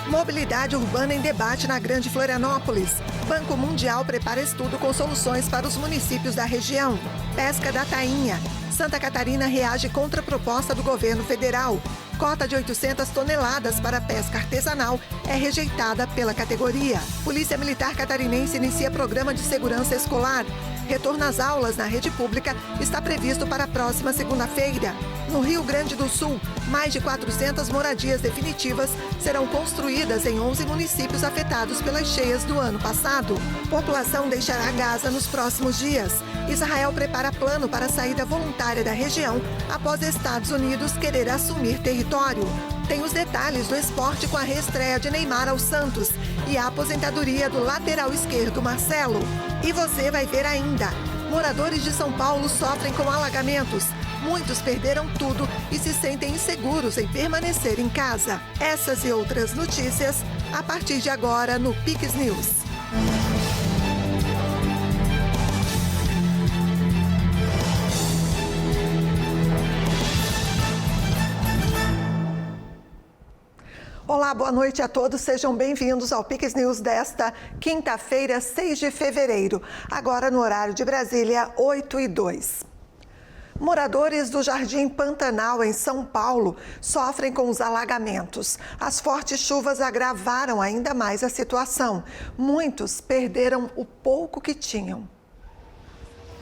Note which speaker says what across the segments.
Speaker 1: Mobilidade urbana em debate na Grande Florianópolis. Banco Mundial prepara estudo com soluções para os municípios da região. Pesca da tainha. Santa Catarina reage contra a proposta do governo federal. Cota de 800 toneladas para pesca artesanal é rejeitada pela categoria. Polícia Militar Catarinense inicia programa de segurança escolar. Retorno às aulas na rede pública está previsto para a próxima segunda-feira. No Rio Grande do Sul, mais de 400 moradias definitivas serão construídas em 11 municípios afetados pelas cheias do ano passado. População deixará Gaza nos próximos dias. Israel prepara plano para a saída voluntária da região após Estados Unidos querer assumir território. Tem os detalhes do esporte com a reestreia de Neymar ao Santos e a aposentadoria do lateral esquerdo Marcelo. E você vai ver ainda. Moradores de São Paulo sofrem com alagamentos. Muitos perderam tudo e se sentem inseguros em permanecer em casa. Essas e outras notícias a partir de agora no Pix News. Olá, boa noite a todos. Sejam bem-vindos ao Pix News desta quinta-feira, 6 de fevereiro. Agora no horário de Brasília, 8h02. Moradores do Jardim Pantanal, em São Paulo, sofrem com os alagamentos. As fortes chuvas agravaram ainda mais a situação. Muitos perderam o pouco que tinham.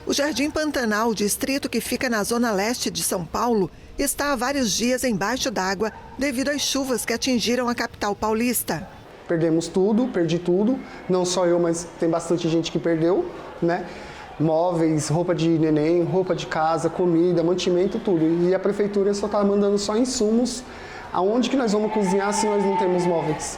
Speaker 1: O Jardim Pantanal, distrito que fica na zona leste de São Paulo, está há vários dias embaixo d'água devido às chuvas que atingiram a capital paulista.
Speaker 2: Perdemos tudo, perdi tudo. Não só eu, mas tem bastante gente que perdeu, né? Móveis, roupa de neném, roupa de casa, comida, mantimento, tudo. E a prefeitura só está mandando só insumos. Aonde que nós vamos cozinhar se nós não temos móveis?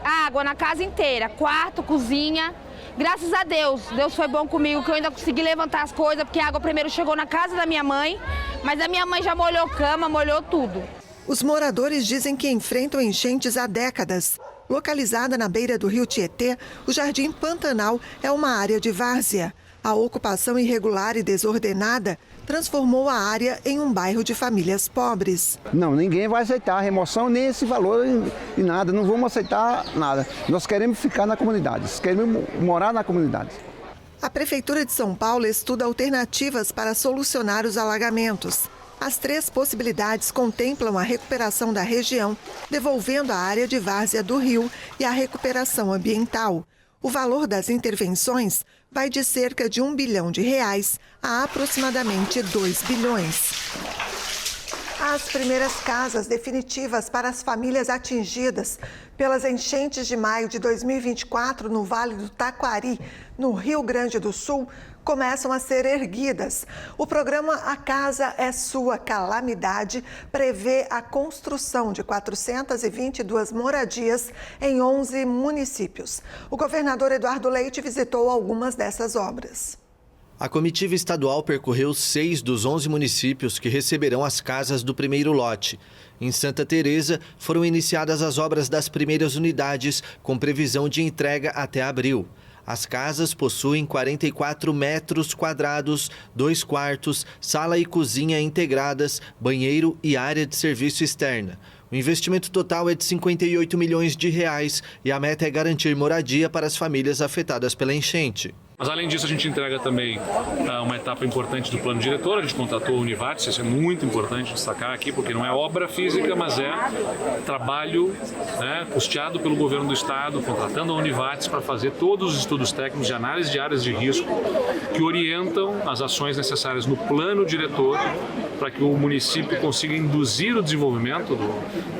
Speaker 3: Água na casa inteira, quarto, cozinha. Graças a Deus, Deus foi bom comigo, que eu ainda consegui levantar as coisas, porque a água primeiro chegou na casa da minha mãe, mas a minha mãe já molhou cama, molhou tudo.
Speaker 1: Os moradores dizem que enfrentam enchentes há décadas. Localizada na beira do rio Tietê, o Jardim Pantanal é uma área de várzea. A ocupação irregular e desordenada transformou a área em um bairro de famílias pobres.
Speaker 4: Não, ninguém vai aceitar a remoção, nem esse valor e nada. Não vamos aceitar nada. Nós queremos ficar na comunidade, queremos morar na comunidade.
Speaker 1: A Prefeitura de São Paulo estuda alternativas para solucionar os alagamentos. As 3 possibilidades contemplam a recuperação da região, devolvendo a área de várzea do rio e a recuperação ambiental. O valor das intervenções vai de cerca de R$1 bilhão a aproximadamente 2 bilhões. As primeiras casas definitivas para as famílias atingidas pelas enchentes de maio de 2024 no Vale do Taquari, no Rio Grande do Sul, começam a ser erguidas. O programa A Casa é Sua Calamidade prevê a construção de 422 moradias em 11 municípios. O governador Eduardo Leite visitou algumas dessas obras.
Speaker 5: A comitiva estadual percorreu 6 dos 11 municípios que receberão as casas do primeiro lote. Em Santa Teresa, foram iniciadas as obras das primeiras unidades, com previsão de entrega até abril. As casas possuem 44 metros quadrados, 2 quartos, sala e cozinha integradas, banheiro e área de serviço externa. O investimento total é de R$58 milhões e a meta é garantir moradia para as famílias afetadas pela enchente.
Speaker 6: Mas, além disso, a gente entrega também uma etapa importante do plano diretor. A gente contratou a Univates, isso é muito importante destacar aqui, porque não é obra física, mas é trabalho, né, custeado pelo governo do estado, contratando a Univates para fazer todos os estudos técnicos de análise de áreas de risco que orientam as ações necessárias no plano diretor para que o município consiga induzir o desenvolvimento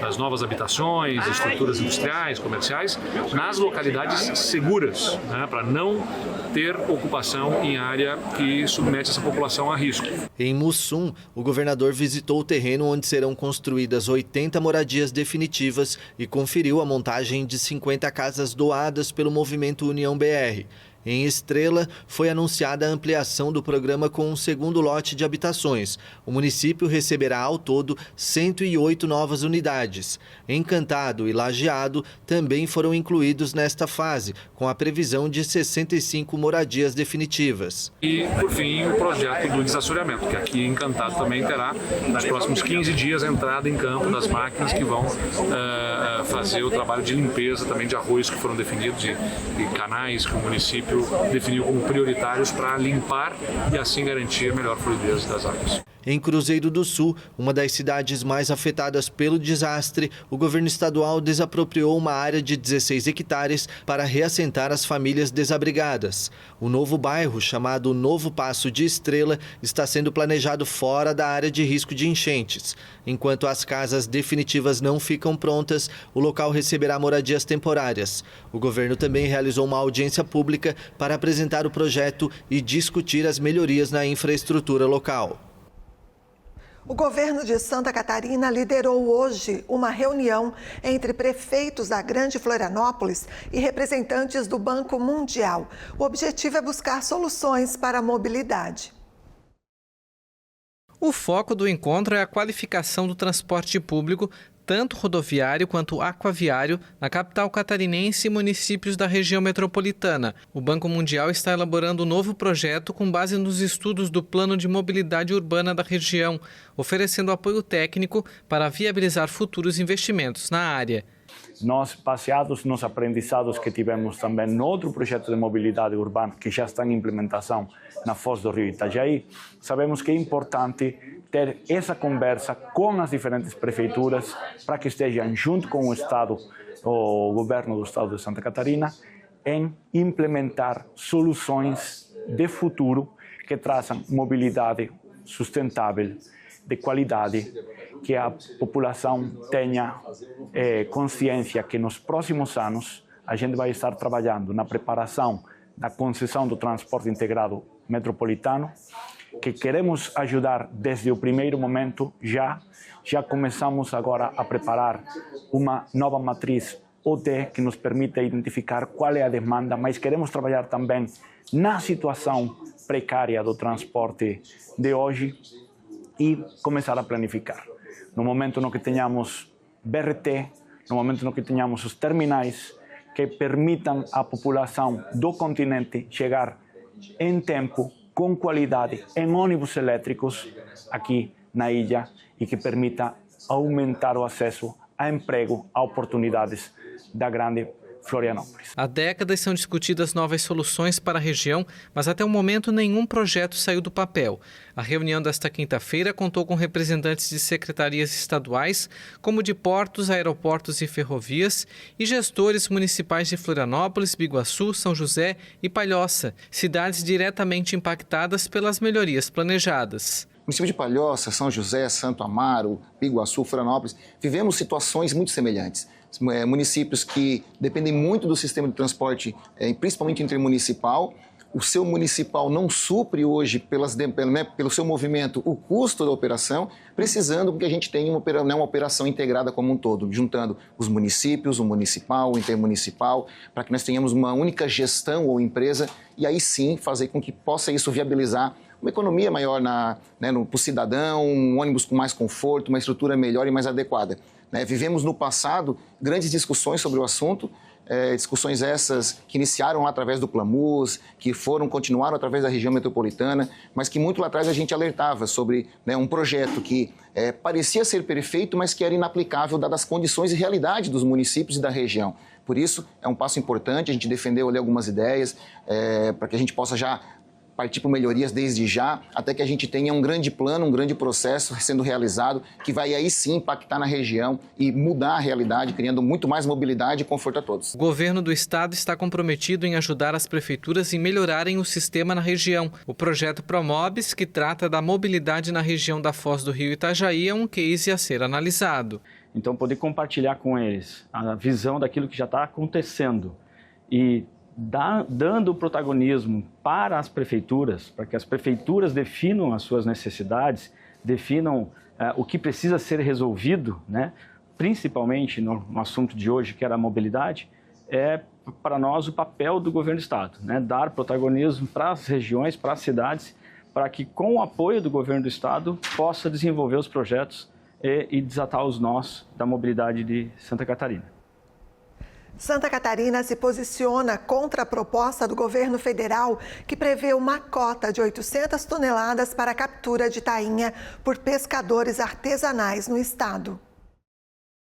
Speaker 6: das novas habitações, estruturas industriais, comerciais, nas localidades seguras, né, para não ter ocupação em área que submete essa população a risco.
Speaker 5: Em Mussum, o governador visitou o terreno onde serão construídas 80 moradias definitivas e conferiu a montagem de 50 casas doadas pelo movimento União BR. Em Estrela, foi anunciada a ampliação do programa com um segundo lote de habitações. O município receberá ao todo 108 novas unidades. Encantado e Lajeado também foram incluídos nesta fase, com a previsão de 65 moradias definitivas.
Speaker 6: E, por fim, o projeto do desassoreamento, que aqui em Encantado também terá, nos próximos 15 dias, a entrada em campo das máquinas que vão fazer o trabalho de limpeza também de arroios que foram definidos e canais que o município definiu como prioritários para limpar e assim garantir melhor fluidez das águas.
Speaker 5: Em Cruzeiro do Sul, uma das cidades mais afetadas pelo desastre, o governo estadual desapropriou uma área de 16 hectares para reassentar as famílias desabrigadas. O novo bairro, chamado Novo Passo de Estrela, está sendo planejado fora da área de risco de enchentes. Enquanto as casas definitivas não ficam prontas, o local receberá moradias temporárias. O governo também realizou uma audiência pública para apresentar o projeto e discutir as melhorias na infraestrutura local.
Speaker 1: O governo de Santa Catarina liderou hoje uma reunião entre prefeitos da Grande Florianópolis e representantes do Banco Mundial. O objetivo é buscar soluções para a mobilidade.
Speaker 7: O foco do encontro é a qualificação do transporte público, tanto rodoviário quanto aquaviário, na capital catarinense e municípios da região metropolitana. O Banco Mundial está elaborando um novo projeto com base nos estudos do Plano de Mobilidade Urbana da região, oferecendo apoio técnico para viabilizar futuros investimentos na área.
Speaker 8: Nós, baseados nos aprendizados que tivemos também no outro projeto de mobilidade urbana, que já está em implementação na Foz do Rio Itajaí, sabemos que é importante ter essa conversa com as diferentes prefeituras para que estejam junto com o Estado, o governo do Estado de Santa Catarina, em implementar soluções de futuro que trazem mobilidade sustentável, de qualidade, que a população tenha consciência que nos próximos anos a gente vai estar trabalhando na preparação da concessão do transporte integrado metropolitano, que queremos ajudar desde o primeiro momento. Já começamos agora a preparar uma nova matriz OT que nos permite identificar qual é a demanda, mas queremos trabalhar também na situação precária do transporte de hoje e começar a planificar. No momento no que tenhamos BRT, no momento no que tenhamos os terminais que permitam à população do continente chegar em tempo, com qualidade, em ônibus elétricos aqui na ilha e que permita aumentar o acesso a emprego, a oportunidades da Grande Florianópolis.
Speaker 7: Há décadas são discutidas novas soluções para a região, mas até o momento nenhum projeto saiu do papel. A reunião desta quinta-feira contou com representantes de secretarias estaduais, como de portos, aeroportos e ferrovias, e gestores municipais de Florianópolis, Biguaçu, São José e Palhoça, cidades diretamente impactadas pelas melhorias planejadas.
Speaker 9: No município de Palhoça, São José, Santo Amaro, Biguaçu, Florianópolis, vivemos situações muito semelhantes. Municípios que dependem muito do sistema de transporte, principalmente intermunicipal. O seu municipal não supre hoje, pelo seu movimento, o custo da operação, precisando que a gente tenha uma operação integrada como um todo, juntando os municípios, o municipal, o intermunicipal, para que nós tenhamos uma única gestão ou empresa e aí sim fazer com que possa isso viabilizar uma economia maior para o cidadão, um ônibus com mais conforto, uma estrutura melhor e mais adequada. Vivemos no passado grandes discussões sobre o assunto, discussões essas que iniciaram lá através do Plamus, que continuaram através da região metropolitana, mas que muito lá atrás a gente alertava sobre um projeto que parecia ser perfeito, mas que era inaplicável dadas as condições e realidade dos municípios e da região. Por isso, é um passo importante, a gente defendeu ali algumas ideias para que a gente possa já partir por melhorias desde já, até que a gente tenha um grande plano, um grande processo sendo realizado, que vai aí sim impactar na região e mudar a realidade, criando muito mais mobilidade e conforto a todos.
Speaker 7: O governo do estado está comprometido em ajudar as prefeituras em melhorarem o sistema na região. O projeto Promobis, que trata da mobilidade na região da Foz do Rio Itajaí, é um case a ser analisado.
Speaker 8: Então, poder compartilhar com eles a visão daquilo que já está acontecendo e dando protagonismo para as prefeituras, para que as prefeituras definam as suas necessidades, definam o que precisa ser resolvido, principalmente no assunto de hoje, que era a mobilidade, é para nós o papel do governo do estado, dar protagonismo para as regiões, para as cidades, para que com o apoio do governo do estado possa desenvolver os projetos e desatar os nós da mobilidade de Santa Catarina.
Speaker 1: Santa Catarina se posiciona contra a proposta do governo federal que prevê uma cota de 800 toneladas para a captura de tainha por pescadores artesanais no estado.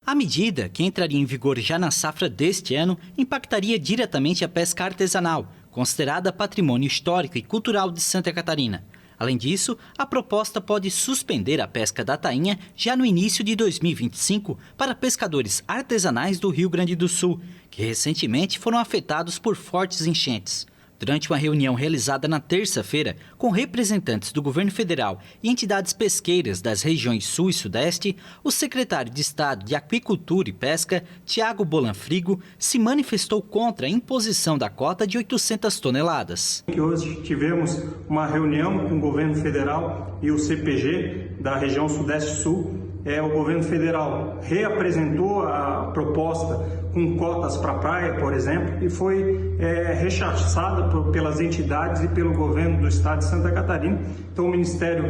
Speaker 10: A medida, que entraria em vigor já na safra deste ano, impactaria diretamente a pesca artesanal, considerada patrimônio histórico e cultural de Santa Catarina. Além disso, a proposta pode suspender a pesca da tainha já no início de 2025 para pescadores artesanais do Rio Grande do Sul, que recentemente foram afetados por fortes enchentes. Durante uma reunião realizada na terça-feira com representantes do governo federal e entidades pesqueiras das regiões Sul e Sudeste, o secretário de Estado de Aquicultura e Pesca, Tiago Bolanfrigo, se manifestou contra a imposição da cota de 800 toneladas.
Speaker 11: Hoje tivemos uma reunião com o governo federal e o CPG da região Sudeste-Sul. O governo federal reapresentou a proposta com cotas para a praia, por exemplo, e foi rechaçada pelas entidades e pelo governo do estado de Santa Catarina. Então o Ministério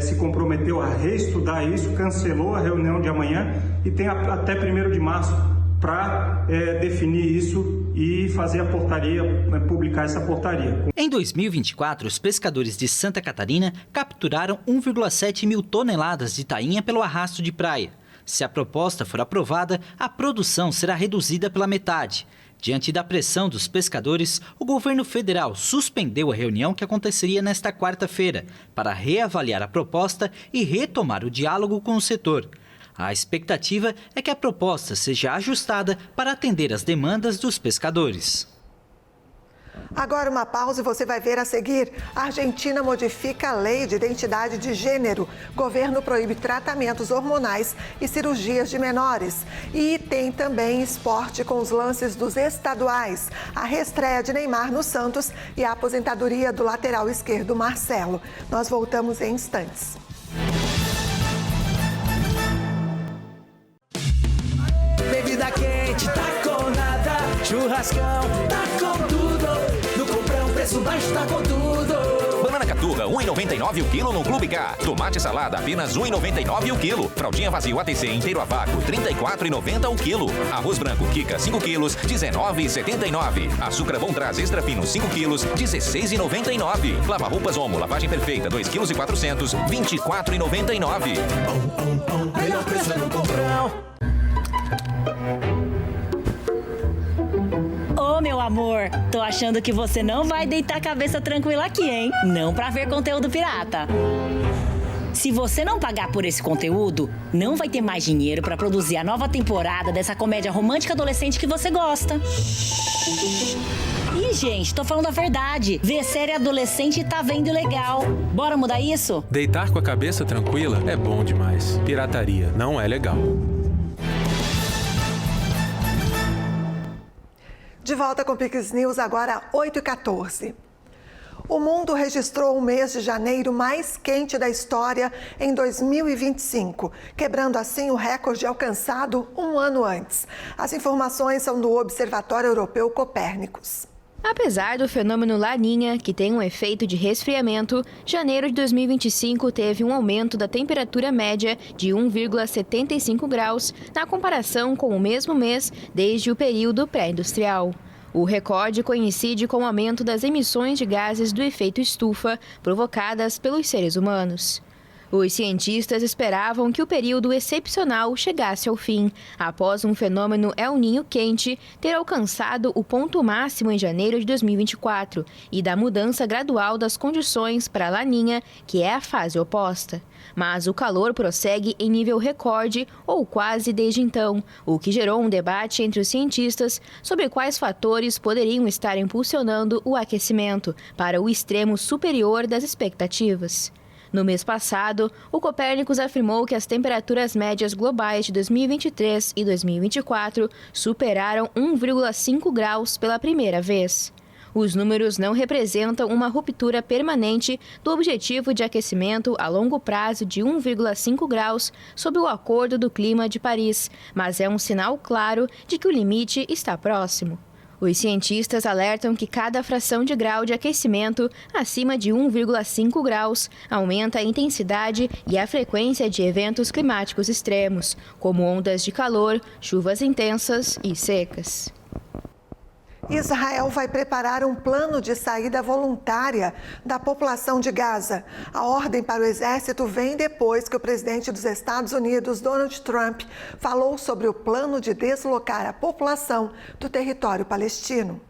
Speaker 11: se comprometeu a reestudar isso, cancelou a reunião de amanhã e tem até 1º de março para definir isso e fazer a portaria, publicar essa portaria.
Speaker 10: Em 2024, os pescadores de Santa Catarina capturaram 1,7 mil toneladas de tainha pelo arrasto de praia. Se a proposta for aprovada, a produção será reduzida pela metade. Diante da pressão dos pescadores, o governo federal suspendeu a reunião que aconteceria nesta quarta-feira para reavaliar a proposta e retomar o diálogo com o setor. A expectativa é que a proposta seja ajustada para atender às demandas dos pescadores.
Speaker 1: Agora uma pausa e você vai ver a seguir. A Argentina modifica a lei de identidade de gênero. Governo proíbe tratamentos hormonais e cirurgias de menores. E tem também esporte com os lances dos estaduais. A reestreia de Neymar no Santos e a aposentadoria do lateral esquerdo Marcelo. Nós voltamos em instantes.
Speaker 12: Bebida quente, tá com nada. Churrascão, tá com tudo. No Comprão, preço baixo, tá com tudo.
Speaker 13: Banana caturra, 1,99 o quilo no Clube K. Tomate salada, apenas 1,99 o quilo. Fraldinha vazio ATC inteiro a vácuo, 34,90 o quilo. Arroz branco Kika, 5 quilos, 19,79. Açúcar Bom Traz extra fino, 5 quilos, 16,99. Lava roupas Omo, lavagem perfeita, 2,4 kg, 24,99.
Speaker 12: Melhor preço no Comprão.
Speaker 14: Ô, meu amor, tô achando que você não vai deitar a cabeça tranquila aqui, hein? Não pra ver conteúdo pirata. Se você não pagar por esse conteúdo, não vai ter mais dinheiro pra produzir a nova temporada dessa comédia romântica adolescente que você gosta. Ih, gente, tô falando a verdade. Ver série adolescente tá vendo legal. Bora mudar isso?
Speaker 15: Deitar com a cabeça tranquila é bom demais. Pirataria não é legal.
Speaker 1: De volta com Pix News, agora 8h14. O mundo registrou o mês de janeiro mais quente da história em 2025, quebrando assim o recorde alcançado um ano antes. As informações são do Observatório Europeu Copérnicos.
Speaker 16: Apesar do fenômeno Laninha, que tem um efeito de resfriamento, janeiro de 2025 teve um aumento da temperatura média de 1,75 graus na comparação com o mesmo mês desde o período pré-industrial. O recorde coincide com o aumento das emissões de gases do efeito estufa provocadas pelos seres humanos. Os cientistas esperavam que o período excepcional chegasse ao fim, após um fenômeno El Niño quente ter alcançado o ponto máximo em janeiro de 2024 e da mudança gradual das condições para a Laninha, que é a fase oposta. Mas o calor prossegue em nível recorde ou quase desde então, o que gerou um debate entre os cientistas sobre quais fatores poderiam estar impulsionando o aquecimento para o extremo superior das expectativas. No mês passado, o Copérnicos afirmou que as temperaturas médias globais de 2023 e 2024 superaram 1,5 graus pela primeira vez. Os números não representam uma ruptura permanente do objetivo de aquecimento a longo prazo de 1,5 graus sob o Acordo do Clima de Paris, mas é um sinal claro de que o limite está próximo. Os cientistas alertam que cada fração de grau de aquecimento acima de 1,5 graus aumenta a intensidade e a frequência de eventos climáticos extremos, como ondas de calor, chuvas intensas e secas.
Speaker 1: Israel vai preparar um plano de saída voluntária da população de Gaza. A ordem para o exército vem depois que o presidente dos Estados Unidos, Donald Trump, falou sobre o plano de deslocar a população do território palestino.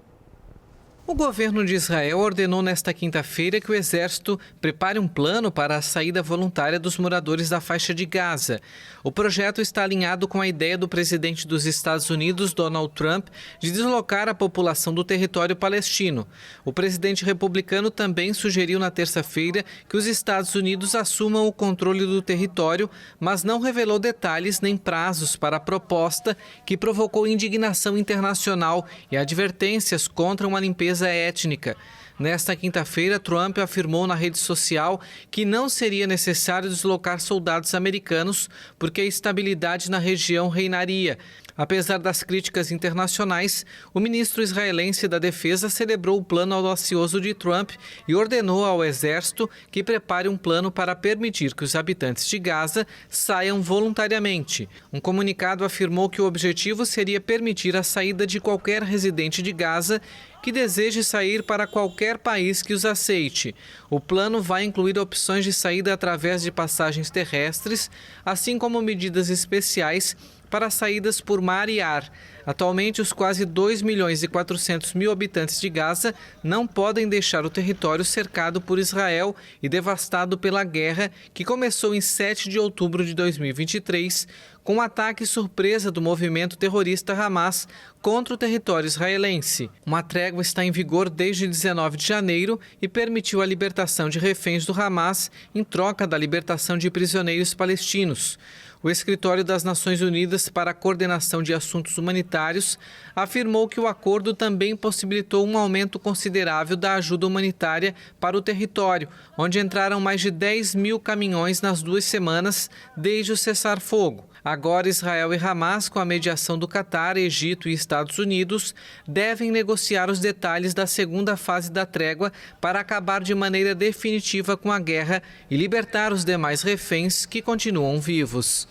Speaker 7: O governo de Israel ordenou nesta quinta-feira que o exército prepare um plano para a saída voluntária dos moradores da faixa de Gaza. O projeto está alinhado com a ideia do presidente dos Estados Unidos, Donald Trump, de deslocar a população do território palestino. O presidente republicano também sugeriu na terça-feira que os Estados Unidos assumam o controle do território, mas não revelou detalhes nem prazos para a proposta, que provocou indignação internacional e advertências contra uma limpeza étnica. Nesta quinta-feira, Trump afirmou na rede social que não seria necessário deslocar soldados americanos porque a estabilidade na região reinaria. Apesar das críticas internacionais, o ministro israelense da Defesa celebrou o plano audacioso de Trump e ordenou ao exército que prepare um plano para permitir que os habitantes de Gaza saiam voluntariamente. Um comunicado afirmou que o objetivo seria permitir a saída de qualquer residente de Gaza que deseje sair para qualquer país que os aceite. O plano vai incluir opções de saída através de passagens terrestres, assim como medidas especiais para saídas por mar e ar. Atualmente, os quase 2.400.000 habitantes de Gaza não podem deixar o território cercado por Israel e devastado pela guerra que começou em 7 de outubro de 2023, com o ataque surpresa do movimento terrorista Hamas contra o território israelense. Uma trégua está em vigor desde 19 de janeiro e permitiu a libertação de reféns do Hamas em troca da libertação de prisioneiros palestinos. O Escritório das Nações Unidas para a Coordenação de Assuntos Humanitários afirmou que o acordo também possibilitou um aumento considerável da ajuda humanitária para o território, onde entraram mais de 10.000 caminhões nas 2 semanas desde o cessar-fogo. Agora, Israel e Hamas, com a mediação do Catar, Egito e Estados Unidos, devem negociar os detalhes da segunda fase da trégua para acabar de maneira definitiva com a guerra e libertar os demais reféns que continuam vivos.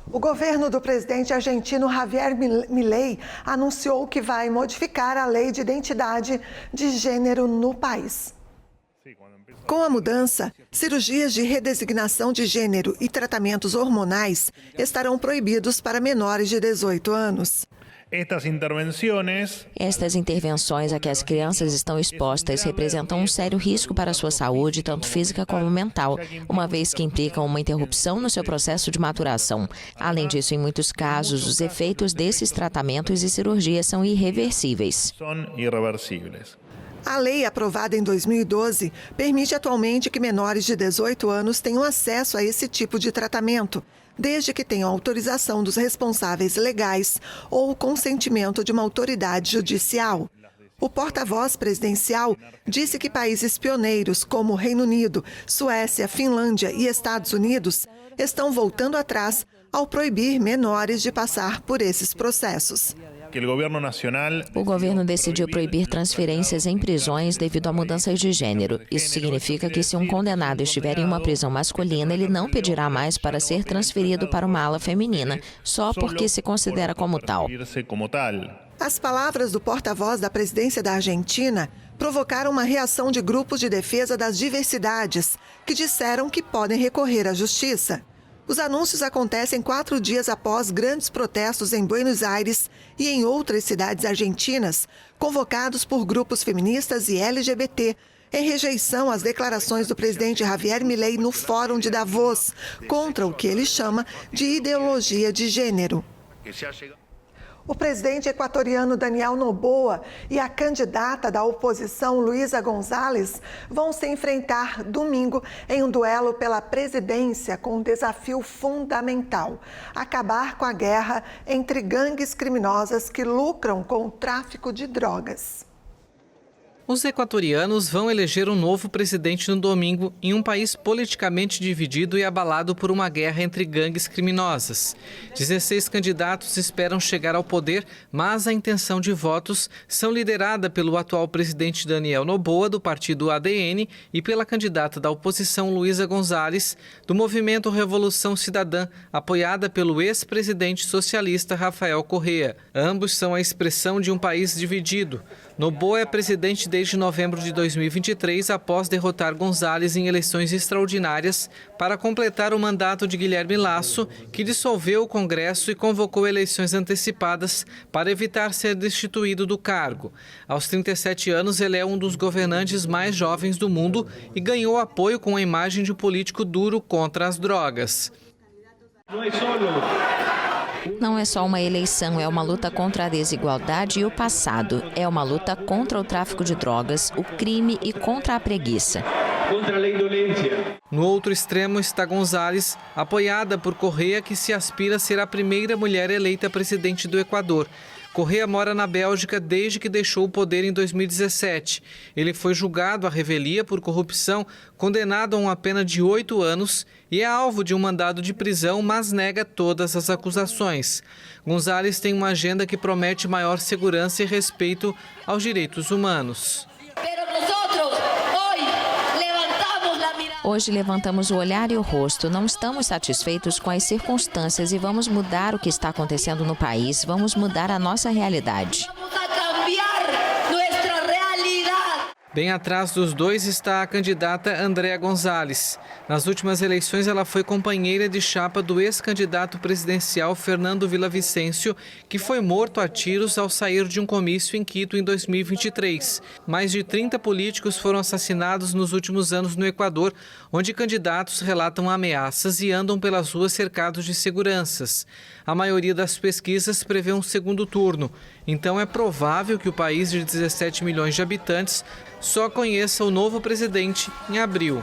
Speaker 1: O governo do presidente argentino Javier Milei anunciou que vai modificar a lei de identidade de gênero no país. Com a mudança, cirurgias de redesignação de gênero e tratamentos hormonais estarão proibidos para menores de 18 anos.
Speaker 17: Estas intervenções a que as crianças estão expostas representam um sério risco para a sua saúde, tanto física como mental, uma vez que implicam uma interrupção no seu processo de maturação. Além disso, em muitos casos, os efeitos desses tratamentos e cirurgias são irreversíveis.
Speaker 1: A lei, aprovada em 2012, permite atualmente que menores de 18 anos tenham acesso a esse tipo de tratamento, desde que tenham autorização dos responsáveis legais ou o consentimento de uma autoridade judicial. O porta-voz presidencial disse que países pioneiros como Reino Unido, Suécia, Finlândia e Estados Unidos estão voltando atrás ao proibir menores de passar por esses processos.
Speaker 17: O governo decidiu proibir transferências em prisões devido a mudanças de gênero. Isso significa que se um condenado estiver em uma prisão masculina, ele não pedirá mais para ser transferido para uma ala feminina, só porque se considera como tal.
Speaker 1: As palavras do porta-voz da presidência da Argentina provocaram uma reação de grupos de defesa das diversidades, que disseram que podem recorrer à justiça. Os anúncios acontecem 4 dias após grandes protestos em Buenos Aires e em outras cidades argentinas, convocados por grupos feministas e LGBT, em rejeição às declarações do presidente Javier Milei no Fórum de Davos, contra o que ele chama de ideologia de gênero. O presidente equatoriano Daniel Noboa e a candidata da oposição Luísa González vão se enfrentar domingo em um duelo pela presidência com um desafio fundamental: acabar com a guerra entre gangues criminosas que lucram com o tráfico de drogas.
Speaker 7: Os equatorianos vão eleger um novo presidente no domingo em um país politicamente dividido e abalado por uma guerra entre gangues criminosas. 16 candidatos esperam chegar ao poder, mas a intenção de votos são liderada pelo atual presidente Daniel Noboa, do partido ADN, e pela candidata da oposição Luísa González, do movimento Revolução Cidadã, apoiada pelo ex-presidente socialista Rafael Correa. Ambos são a expressão de um país dividido. Noboa é presidente desde novembro de 2023, após derrotar González em eleições extraordinárias para completar o mandato de Guilherme Lasso, que dissolveu o Congresso e convocou eleições antecipadas para evitar ser destituído do cargo. Aos 37 anos, ele é um dos governantes mais jovens do mundo e ganhou apoio com a imagem de um político duro contra as drogas.
Speaker 17: Não é só uma eleição, é uma luta contra a desigualdade e o passado. É uma luta contra o tráfico de drogas, o crime e contra a preguiça.
Speaker 7: No outro extremo está González, apoiada por Correa, que se aspira a ser a primeira mulher eleita presidente do Equador. Correa mora na Bélgica desde que deixou o poder em 2017. Ele foi julgado à revelia por corrupção, condenado a uma pena de 8 anos e é alvo de um mandado de prisão, mas nega todas as acusações. González tem uma agenda que promete maior segurança e respeito aos direitos humanos.
Speaker 17: Hoje levantamos o olhar e o rosto, não estamos satisfeitos com as circunstâncias e vamos mudar o que está acontecendo no país, vamos mudar a nossa realidade.
Speaker 7: Bem atrás dos dois está a candidata Andréa González. Nas últimas eleições, ela foi companheira de chapa do ex-candidato presidencial Fernando Villavicencio, que foi morto a tiros ao sair de um comício em Quito em 2023. Mais de 30 políticos foram assassinados nos últimos anos no Equador, onde candidatos relatam ameaças e andam pelas ruas cercados de seguranças. A maioria das pesquisas prevê um segundo turno, então é provável que o país de 17 milhões de habitantes só conheça o novo presidente em abril.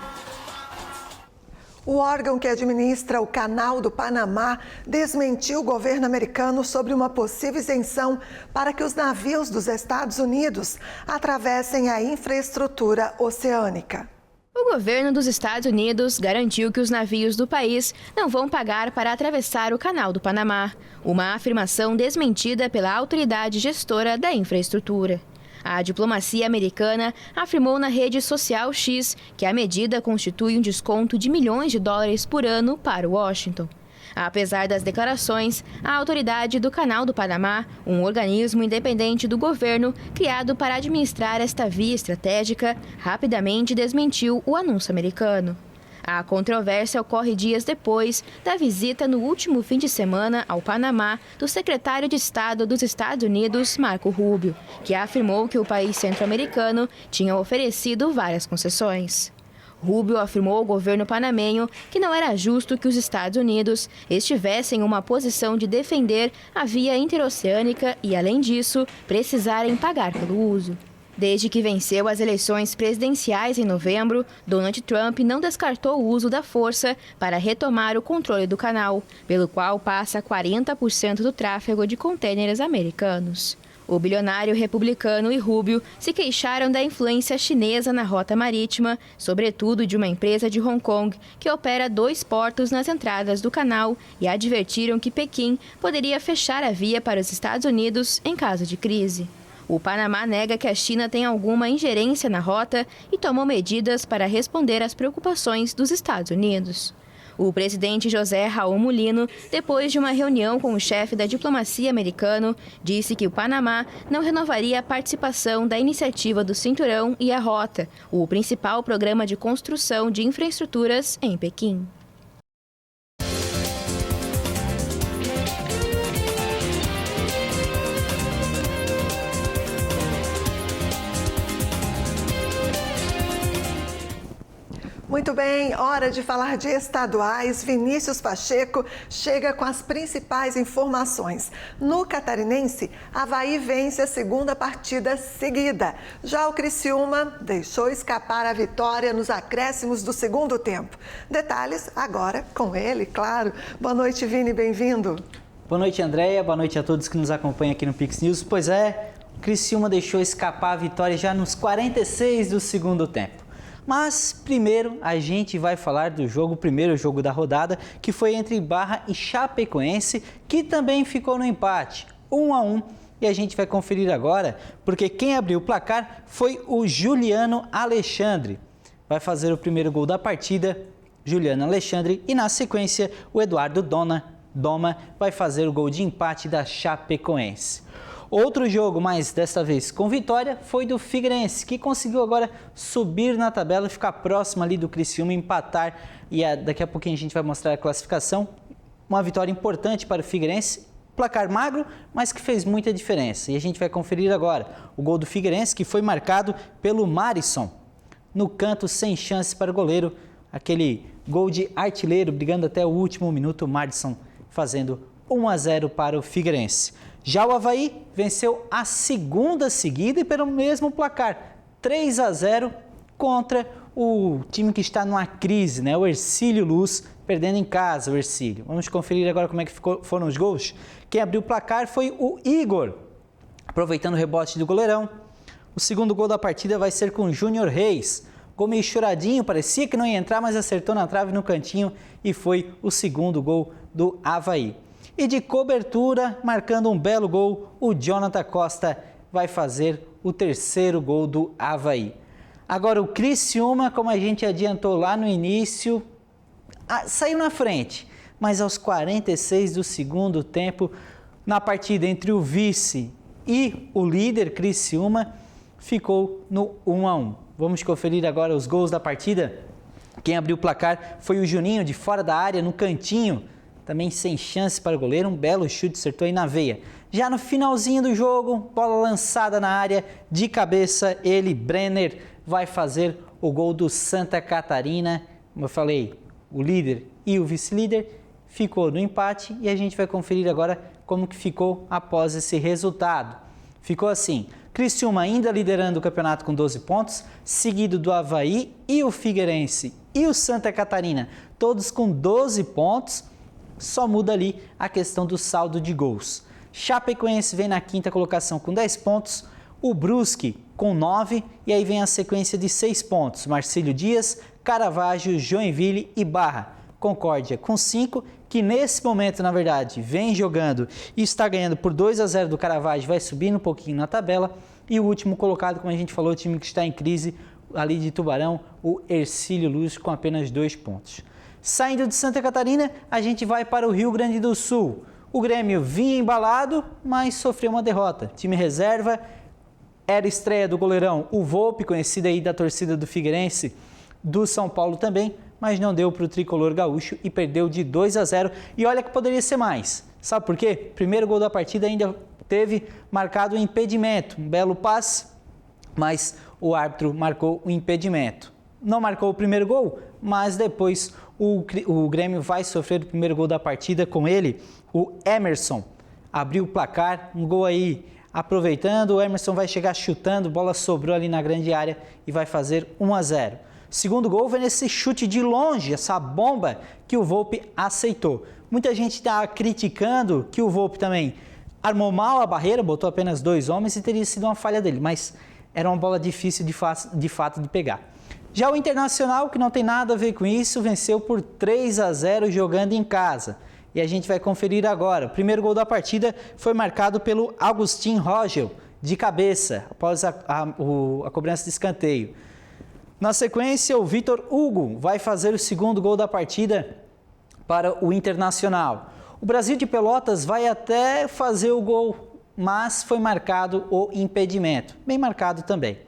Speaker 1: O órgão que administra o Canal do Panamá desmentiu o governo americano sobre uma possível isenção para que os navios dos Estados Unidos atravessem a infraestrutura oceânica.
Speaker 16: O governo dos Estados Unidos garantiu que os navios do país não vão pagar para atravessar o Canal do Panamá, uma afirmação desmentida pela autoridade gestora da infraestrutura. A diplomacia americana afirmou na rede social X que a medida constitui um desconto de milhões de dólares por ano para Washington. Apesar das declarações, a autoridade do Canal do Panamá, um organismo independente do governo criado para administrar esta via estratégica, rapidamente desmentiu o anúncio americano. A controvérsia ocorre dias depois da visita no último fim de semana ao Panamá do secretário de Estado dos Estados Unidos, Marco Rubio, que afirmou que o país centro-americano tinha oferecido várias concessões. Rubio afirmou ao governo panamenho que não era justo que os Estados Unidos estivessem em uma posição de defender a via interoceânica e, além disso, precisarem pagar pelo uso. Desde que venceu as eleições presidenciais em novembro, Donald Trump não descartou o uso da força para retomar o controle do canal, pelo qual passa 40% do tráfego de contêineres americanos. O bilionário republicano e Rubio se queixaram da influência chinesa na rota marítima, sobretudo de uma empresa de Hong Kong que opera 2 portos nas entradas do canal, e advertiram que Pequim poderia fechar a via para os Estados Unidos em caso de crise. O Panamá nega que a China tem alguma ingerência na rota e tomou medidas para responder às preocupações dos Estados Unidos. O presidente José Raul Mulino, depois de uma reunião com o chefe da diplomacia americano, disse que o Panamá não renovaria a participação da iniciativa do Cinturão e a Rota, o principal programa de construção de infraestruturas em Pequim.
Speaker 1: Muito bem, hora de falar de estaduais. Vinícius Pacheco chega com as principais informações. No Catarinense, Avaí vence a segunda partida seguida. Já o Criciúma deixou escapar a vitória nos acréscimos do segundo tempo. Detalhes agora com ele, claro. Boa noite, Vini, bem-vindo.
Speaker 18: Boa noite, Andréia. Boa noite a todos que nos acompanham aqui no Pix News. Pois é,
Speaker 10: Criciúma deixou escapar a vitória já nos 46 do segundo tempo. Mas primeiro a gente vai falar do jogo, o primeiro jogo da rodada, que foi entre Barra e Chapecoense, que também ficou no empate, 1-1. E a gente vai conferir agora, porque quem abriu o placar foi o Juliano Alexandre. Vai fazer o primeiro gol da partida, Juliano Alexandre, e na sequência o Eduardo Doma vai fazer o gol de empate da Chapecoense. Outro jogo, mas desta vez com vitória, foi do Figueirense, que conseguiu agora subir na tabela e ficar próximo ali do Criciúma, empatar, e daqui a pouquinho a gente vai mostrar a classificação. Uma vitória importante para o Figueirense, placar magro, mas que fez muita diferença. E a gente vai conferir agora o gol do Figueirense, que foi marcado pelo Marisson, no canto sem chance para o goleiro, aquele gol de artilheiro, brigando até o último minuto, o Marisson fazendo 1-0 para o Figueirense. Já o Avaí venceu a segunda seguida e pelo mesmo placar, 3-0 contra o time que está numa crise, né? O Hercílio Luz, perdendo em casa o Hercílio. Vamos conferir agora como é que foram os gols. Quem abriu o placar foi o Igor, aproveitando o rebote do goleirão. O segundo gol da partida vai ser com o Júnior Reis. Gol meio choradinho, parecia que não ia entrar, mas acertou na trave no cantinho e foi o segundo gol do Avaí. E de cobertura, marcando um belo gol, o Jonathan Costa vai fazer o terceiro gol do Avaí. Agora o Criciúma, como a gente adiantou lá no início, saiu na frente, mas aos 46 do segundo tempo, na partida entre o vice e o líder Criciúma, ficou no 1-1. Vamos conferir agora os gols da partida. Quem abriu o placar foi o Juninho, de fora da área, no cantinho, também sem chance para o goleiro, um belo chute, acertou aí na veia. Já no finalzinho do jogo, bola lançada na área, de cabeça, ele, Brenner, vai fazer o gol do Santa Catarina. Como eu falei, o líder e o vice-líder ficou no empate e a gente vai conferir agora como que ficou após esse resultado. Ficou assim, Criciúma ainda liderando o campeonato com 12 pontos, seguido do Avaí e o Figueirense e o Santa Catarina, todos com 12 pontos, só muda ali a questão do saldo de gols. Chapecoense vem na quinta colocação com 10 pontos, o Brusque com 9 e aí vem a sequência de 6 pontos, Marcílio Dias, Caravaggio, Joinville e Barra. Concórdia com 5, que nesse momento, na verdade, vem jogando e está ganhando por 2-0 do Caravaggio, vai subindo um pouquinho na tabela. E o último colocado, como a gente falou, o time que está em crise ali de Tubarão, o Hercílio Luz, com apenas 2 pontos. Saindo de Santa Catarina, a gente vai para o Rio Grande do Sul. O Grêmio vinha embalado, mas sofreu uma derrota. Time reserva, era estreia do goleirão, o Volpe, conhecido aí da torcida do Figueirense, do São Paulo também, mas não deu para o tricolor gaúcho e perdeu de 2-0. E olha que poderia ser mais. Sabe por quê? Primeiro gol da partida ainda teve marcado um impedimento, um belo passe, mas o árbitro marcou o impedimento. Não marcou o primeiro gol, mas depois o Grêmio vai sofrer o primeiro gol da partida com ele. O Emerson abriu o placar, um gol aí aproveitando, o Emerson vai chegar chutando, bola sobrou ali na grande área e vai fazer 1-0. Segundo gol vem nesse chute de longe, essa bomba que o Volpe aceitou. Muita gente está criticando que o Volpe também armou mal a barreira, botou apenas 2 homens e teria sido uma falha dele, mas era uma bola difícil de fato de pegar. Já o Internacional, que não tem nada a ver com isso, venceu por 3-0 jogando em casa. E a gente vai conferir agora. O primeiro gol da partida foi marcado pelo Augustin Rogel, de cabeça, após a cobrança de escanteio. Na sequência, o Vitor Hugo vai fazer o segundo gol da partida para o Internacional. O Brasil de Pelotas vai até fazer o gol, mas foi marcado o impedimento. Bem marcado também.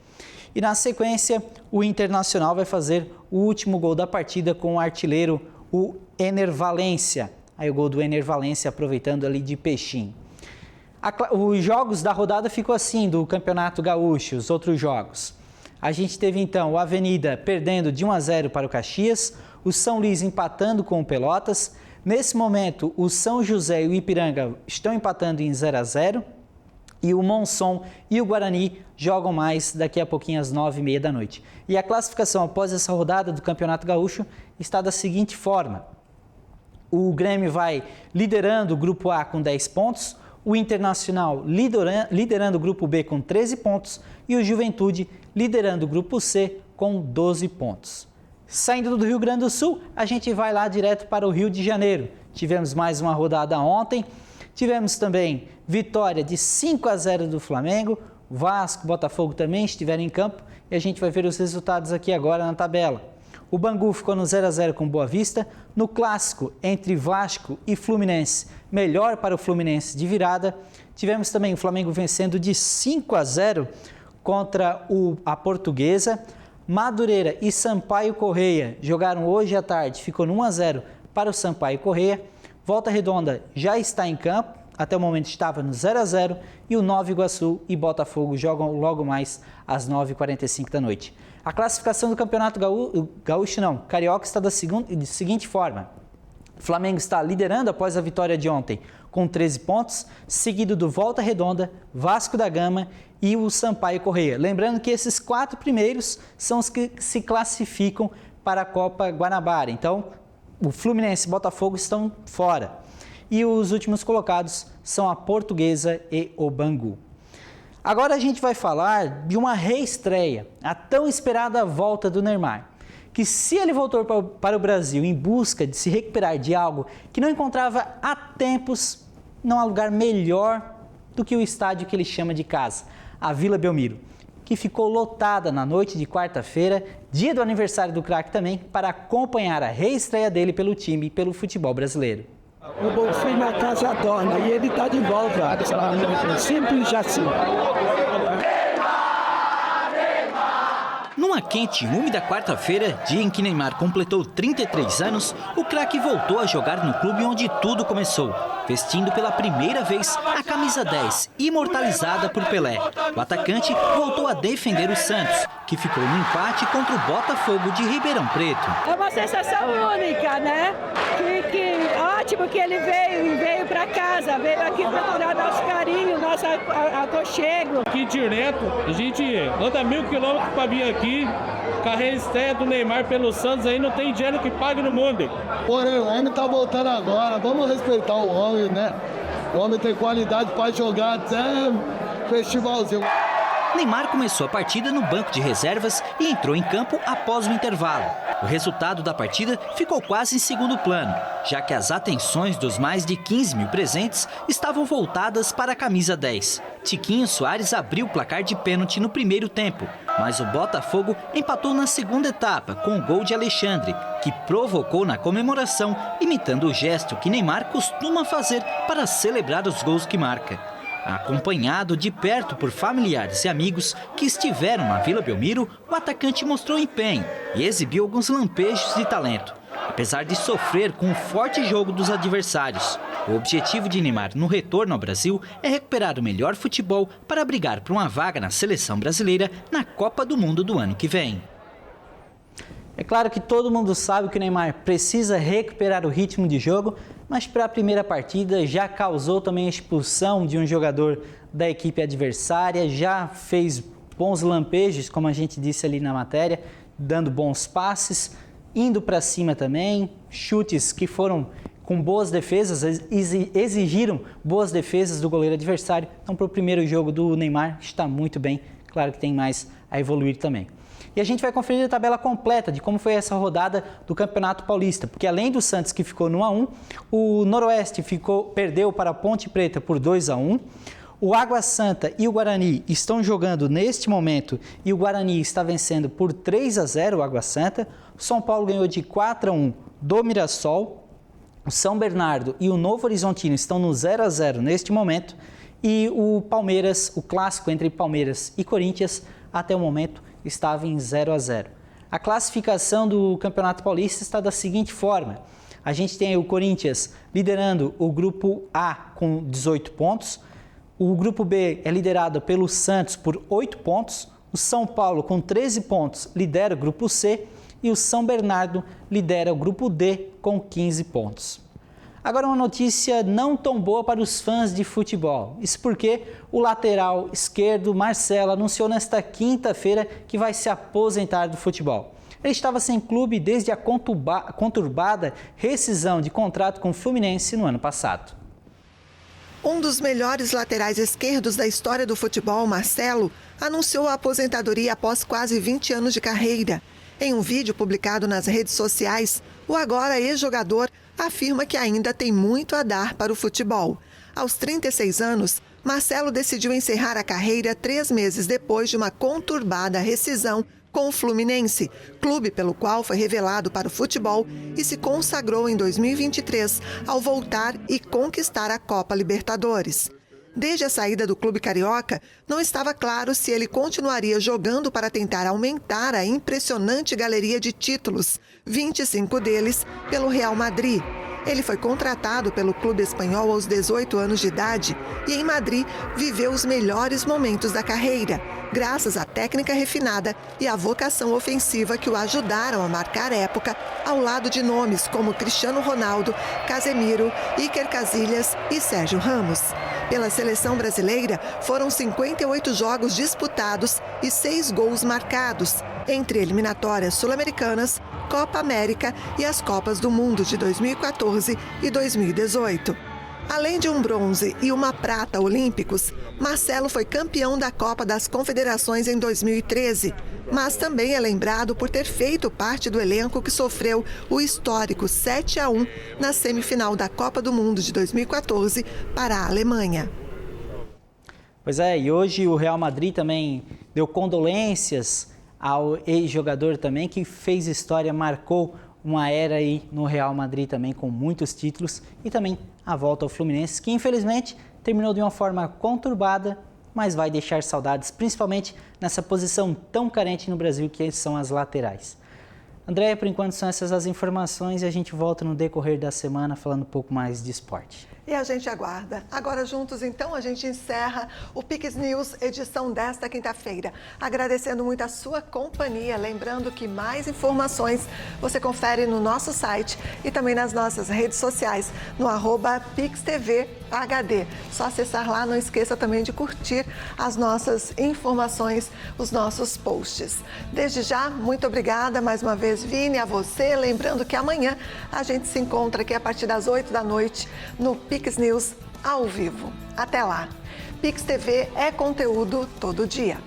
Speaker 10: E na sequência, o Internacional vai fazer o último gol da partida com o artilheiro, o Ener Valencia. Aí o gol do Ener Valencia aproveitando ali de peixinho. Os jogos da rodada ficou assim, do Campeonato Gaúcho, os outros jogos. A gente teve então o Avenida perdendo de 1-0 para o Caxias, o São Luís empatando com o Pelotas. Nesse momento, o São José e o Ipiranga estão empatando em 0-0. E o Monson e o Guarani jogam mais daqui a pouquinho às 9h30 da noite. E a classificação após essa rodada do Campeonato Gaúcho está da seguinte forma. O Grêmio vai liderando o Grupo A com 10 pontos,
Speaker 18: o Internacional liderando o Grupo B com 13 pontos e o Juventude liderando o Grupo C com 12 pontos. Saindo do Rio Grande do Sul, a gente vai lá direto para o Rio de Janeiro. Tivemos mais uma rodada ontem, tivemos também vitória de 5-0 do Flamengo, Vasco, Botafogo também estiveram em campo e a gente vai ver os resultados aqui agora na tabela. O Bangu ficou no 0-0 com Boa Vista. No clássico entre Vasco e Fluminense, melhor para o Fluminense de virada. Tivemos também o Flamengo vencendo de 5-0 contra a Portuguesa. Madureira e Sampaio Corrêa jogaram hoje à tarde, ficou no 1-0 para o Sampaio Corrêa. Volta Redonda já está em campo, até o momento estava no 0-0 e o Nova Iguaçu e Botafogo jogam logo mais às 9h45 da noite. A classificação do Campeonato Carioca está da seguinte forma. O Flamengo está liderando após a vitória de ontem com 13 pontos, seguido do Volta Redonda, Vasco da Gama e o Sampaio Corrêa. Lembrando que esses 4 primeiros são os que se classificam para a Copa Guanabara. Então, o Fluminense e Botafogo estão fora. E os últimos colocados são a Portuguesa e o Bangu. Agora a gente vai falar de uma reestreia, a tão esperada volta do Neymar, que se ele voltou para o Brasil em busca de se recuperar de algo que não encontrava há tempos, não há lugar melhor do que o estádio que ele chama de casa, a Vila Belmiro, que ficou lotada na noite de quarta-feira, dia do aniversário do craque também, para acompanhar a reestreia dele pelo time e pelo futebol brasileiro.
Speaker 19: O Bonfim na casa adorna e ele está de volta. Simples assim.
Speaker 10: Numa quente e úmida quarta-feira, dia em que Neymar completou 33 anos, o craque voltou a jogar no clube onde tudo começou, vestindo pela primeira vez a camisa 10, imortalizada por Pelé. O atacante voltou a defender o Santos, que ficou no empate contra o Botafogo de Ribeirão Preto.
Speaker 20: É uma sensação única, né? Ótimo que ele veio para casa, veio aqui procurar nosso carinho, nosso aconchego.
Speaker 21: Aqui direto, a gente anda 1000 quilômetros para vir aqui, com a reestreia do Neymar pelo Santos, aí não tem dinheiro que pague no mundo.
Speaker 22: Porém, o homem tá voltando agora, vamos respeitar o homem, né? O homem tem qualidade para jogar até festivalzinho.
Speaker 10: Neymar começou a partida no banco de reservas e entrou em campo após o intervalo. O resultado da partida ficou quase em segundo plano, já que as atenções dos mais de 15 mil presentes estavam voltadas para a camisa 10. Tiquinho Soares abriu o placar de pênalti no primeiro tempo, mas o Botafogo empatou na segunda etapa com o gol de Alexandre, que provocou na comemoração, imitando o gesto que Neymar costuma fazer para celebrar os gols que marca. Acompanhado de perto por familiares e amigos que estiveram na Vila Belmiro, o atacante mostrou empenho e exibiu alguns lampejos de talento, apesar de sofrer com o forte jogo dos adversários. O objetivo de Neymar no retorno ao Brasil é recuperar o melhor futebol para brigar por uma vaga na seleção brasileira na Copa do Mundo do ano que vem.
Speaker 18: É claro que todo mundo sabe que o Neymar precisa recuperar o ritmo de jogo, mas para a primeira partida já causou também a expulsão de um jogador da equipe adversária, já fez bons lampejos, como a gente disse ali na matéria, dando bons passes, indo para cima também, chutes que foram com boas defesas, exigiram boas defesas do goleiro adversário. Então, para o primeiro jogo do Neymar, está muito bem, claro que tem mais a evoluir também. E a gente vai conferir a tabela completa de como foi essa rodada do Campeonato Paulista, porque além do Santos que ficou no 1-1, o Noroeste perdeu para a Ponte Preta por 2-1. O Água Santa e o Guarani estão jogando neste momento e o Guarani está vencendo por 3-0 o Água Santa. O São Paulo ganhou de 4-1 do Mirassol. O São Bernardo e o Novo Horizontino estão no 0-0 neste momento. E o Palmeiras, o clássico entre Palmeiras e Corinthians, até o momento estava em 0-0. A classificação do Campeonato Paulista está da seguinte forma. A gente tem o Corinthians liderando o Grupo A com 18 pontos. O Grupo B é liderado pelo Santos por 8 pontos. O São Paulo, com 13 pontos, lidera o Grupo C. E o São Bernardo lidera o Grupo D com 15 pontos. Agora uma notícia não tão boa para os fãs de futebol. Isso porque o lateral esquerdo, Marcelo, anunciou nesta quinta-feira que vai se aposentar do futebol. Ele estava sem clube desde a conturbada rescisão de contrato com o Fluminense no ano passado.
Speaker 1: Um dos melhores laterais esquerdos da história do futebol, Marcelo, anunciou a aposentadoria após quase 20 anos de carreira. Em um vídeo publicado nas redes sociais, o agora ex-jogador afirma que ainda tem muito a dar para o futebol. Aos 36 anos, Marcelo decidiu encerrar a carreira 3 meses depois de uma conturbada rescisão com o Fluminense, clube pelo qual foi revelado para o futebol e se consagrou em 2023 ao voltar e conquistar a Copa Libertadores. Desde a saída do clube carioca, não estava claro se ele continuaria jogando para tentar aumentar a impressionante galeria de títulos, 25 deles pelo Real Madrid. Ele foi contratado pelo clube espanhol aos 18 anos de idade e em Madrid viveu os melhores momentos da carreira, graças à técnica refinada e à vocação ofensiva que o ajudaram a marcar época ao lado de nomes como Cristiano Ronaldo, Casemiro, Iker Casillas e Sérgio Ramos. Pela seleção brasileira, foram 58 jogos disputados e 6 gols marcados, entre eliminatórias sul-americanas, Copa América e as Copas do Mundo de 2014 e 2018. Além de um bronze e uma prata olímpicos, Marcelo foi campeão da Copa das Confederações em 2013, mas também é lembrado por ter feito parte do elenco que sofreu o histórico 7-1 na semifinal da Copa do Mundo de 2014 para a Alemanha.
Speaker 18: Pois é, e hoje o Real Madrid também deu condolências ao ex-jogador também, que fez história, marcou uma era aí no Real Madrid também com muitos títulos e também a volta ao Fluminense, que infelizmente terminou de uma forma conturbada, mas vai deixar saudades, principalmente nessa posição tão carente no Brasil que são as laterais. André, por enquanto são essas as informações e a gente volta no decorrer da semana falando um pouco mais de esporte.
Speaker 1: E a gente aguarda. Agora juntos, então, a gente encerra o Pix News, edição desta quinta-feira. Agradecendo muito a sua companhia. Lembrando que mais informações você confere no nosso site e também nas nossas redes sociais, no @PixTVHD. Só acessar lá, não esqueça também de curtir as nossas informações, os nossos posts. Desde já, muito obrigada mais uma vez, Vini, a você. Lembrando que amanhã a gente se encontra aqui a partir das 8 da noite no Pix News ao vivo. Até lá. Pix TV é conteúdo todo dia.